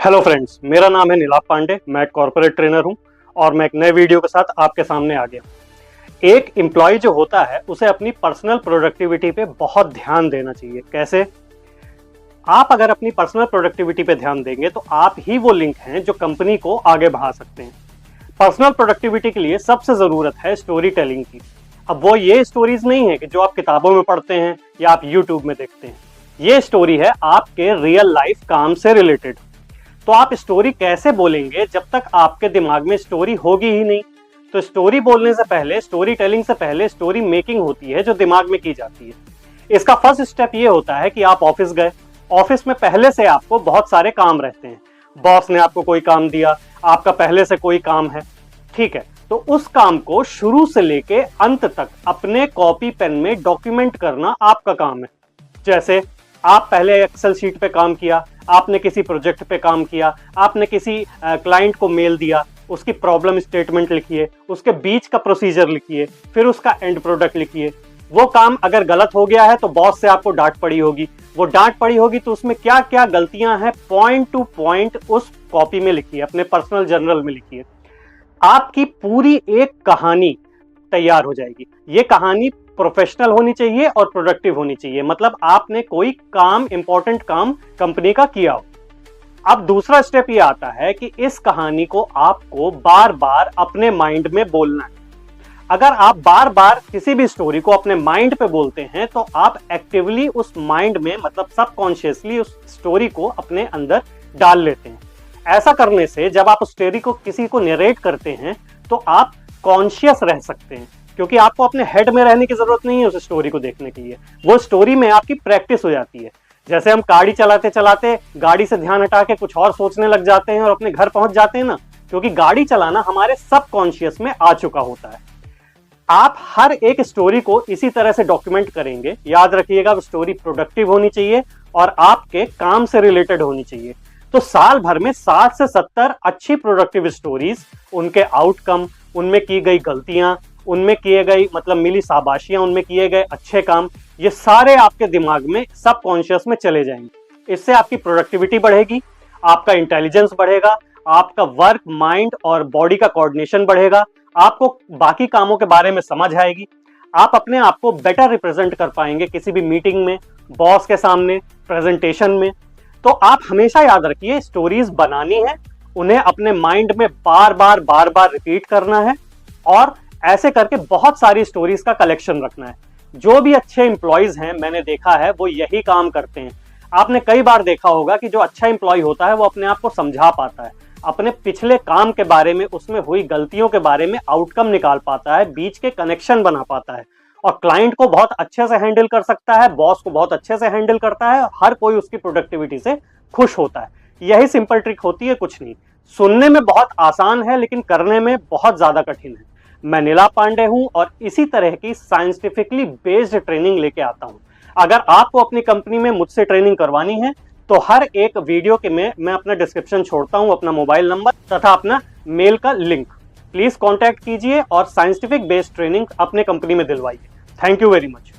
Hello friends, मेरा नाम है नीलाभ पांडे। मैं एक कॉर्पोरेट ट्रेनर हूं और मैं एक नए वीडियो के साथ आपके सामने आ गया। एक एम्प्लॉय जो होता है उसे अपनी पर्सनल प्रोडक्टिविटी पे बहुत ध्यान देना चाहिए। कैसे? आप अगर अपनी पर्सनल प्रोडक्टिविटी पे ध्यान देंगे तो आप ही वो लिंक हैं जो कंपनी को आगे बढ़ा सकते हैं। पर्सनल प्रोडक्टिविटी के लिए सबसे जरूरत है स्टोरी टेलिंग की। अब वो ये स्टोरीज नहीं है कि जो आप किताबों में पढ़ते हैं या आप यूट्यूब में देखते हैं। ये स्टोरी है आपके रियल लाइफ काम से रिलेटेड। तो आप स्टोरी कैसे बोलेंगे जब तक आपके दिमाग में स्टोरी होगी ही नहीं। तो स्टोरी बोलने से पहले, स्टोरी टेलिंग से पहले स्टोरी मेकिंग होती है जो दिमाग में की जाती है। इसका फर्स्ट स्टेप ये होता है कि आप ऑफिस गए। ऑफिस में पहले से आपको बहुत सारे काम रहते हैं। बॉस ने आपको कोई काम दिया, आपका पहले से कोई काम है, ठीक है। तो उस काम को शुरू से लेके अंत तक अपने कॉपी पेन में डॉक्यूमेंट करना आपका काम है। जैसे आप पहले एक्सेल शीट पे काम किया, आपने किसी प्रोजेक्ट पे काम किया, आपने किसी क्लाइंट को मेल दिया, उसकी प्रॉब्लम स्टेटमेंट लिखिए, उसके बीच का प्रोसीजर लिखिए, फिर उसका एंड प्रोडक्ट लिखिए। वो काम अगर गलत हो गया है तो बॉस से आपको डांट पड़ी होगी। वो डांट पड़ी होगी तो उसमें क्या क्या गलतियां हैं पॉइंट टू पॉइंट उस कॉपी में लिखिए, अपने पर्सनल जर्नल में लिखिए। आपकी पूरी एक कहानी तैयार हो जाएगी। ये कहानी प्रोफेशनल होनी चाहिए और प्रोडक्टिव होनी चाहिए, मतलब आपने कोई काम, इंपॉर्टेंट काम कंपनी का किया हो। अब दूसरा स्टेप ये आता है कि इस कहानी को आपको बार बार अपने माइंड में बोलना है। अगर आप बार बार किसी भी स्टोरी को अपने माइंड पे बोलते हैं तो आप एक्टिवली उस माइंड में, मतलब सबकॉन्शियसली उस स्टोरी को अपने अंदर डाल लेते हैं। ऐसा करने से जब आप उस स्टोरी को किसी को नरेट करते हैं तो आप कॉन्शियस रह सकते हैं, क्योंकि आपको अपने हेड में रहने की जरूरत नहीं है उस स्टोरी को देखने के लिए। वो स्टोरी में आपकी प्रैक्टिस हो जाती है। जैसे हम गाड़ी चलाते चलाते गाड़ी से ध्यान हटा के कुछ और सोचने लग जाते हैं और अपने घर पहुंच जाते हैं ना, क्योंकि गाड़ी चलाना हमारे सबकॉन्शियस में आ चुका होता है। आप हर एक स्टोरी को इसी तरह से डॉक्यूमेंट करेंगे। याद रखिएगा, स्टोरी प्रोडक्टिव होनी चाहिए और आपके काम से रिलेटेड होनी चाहिए। तो साल भर में 60 से 70 अच्छी प्रोडक्टिव स्टोरीज, उनके आउटकम, उनमें की गई गलतियां, उनमें किए गई मतलब मिली शाबाशियां, उनमें किए गए अच्छे काम, ये सारे आपके दिमाग में सबकॉन्शियस में चले जाएंगे। इससे आपकी प्रोडक्टिविटी बढ़ेगी, आपका इंटेलिजेंस बढ़ेगा, आपका वर्क, माइंड और बॉडी का कोऑर्डिनेशन बढ़ेगा, आपको बाकी कामों के बारे में समझ आएगी, आप अपने आप को बेटर रिप्रेजेंट कर पाएंगे किसी भी मीटिंग में, बॉस के सामने, प्रेजेंटेशन में। तो आप हमेशा याद रखिए, स्टोरीज बनानी है, उन्हें अपने माइंड में बार बार रिपीट करना है और ऐसे करके बहुत सारी स्टोरीज का कलेक्शन रखना है। जो भी अच्छे एम्प्लॉयज हैं, मैंने देखा है, वो यही काम करते हैं। आपने कई बार देखा होगा कि जो अच्छा एम्प्लॉय होता है वो अपने आप को समझा पाता है, अपने पिछले काम के बारे में, उसमें हुई गलतियों के बारे में आउटकम निकाल पाता है, बीच के कनेक्शन बना पाता है और क्लाइंट को बहुत अच्छे से हैंडल कर सकता है, बॉस को बहुत अच्छे से हैंडल करता है, हर कोई उसकी प्रोडक्टिविटी से खुश होता है। यही सिंपल ट्रिक होती है, कुछ नहीं। सुनने में बहुत आसान है लेकिन करने में बहुत ज्यादा कठिन है। मैं नीलाभ पांडे हूं और इसी तरह की साइंटिफिकली बेस्ड ट्रेनिंग लेके आता हूं। अगर आपको अपनी कंपनी में मुझसे ट्रेनिंग करवानी है तो हर एक वीडियो के में मैं अपना डिस्क्रिप्शन छोड़ता हूं, अपना मोबाइल नंबर तथा अपना मेल का लिंक। प्लीज कांटेक्ट कीजिए और साइंटिफिक बेस्ड ट्रेनिंग अपने कंपनी में दिलवाइए। Thank you very much.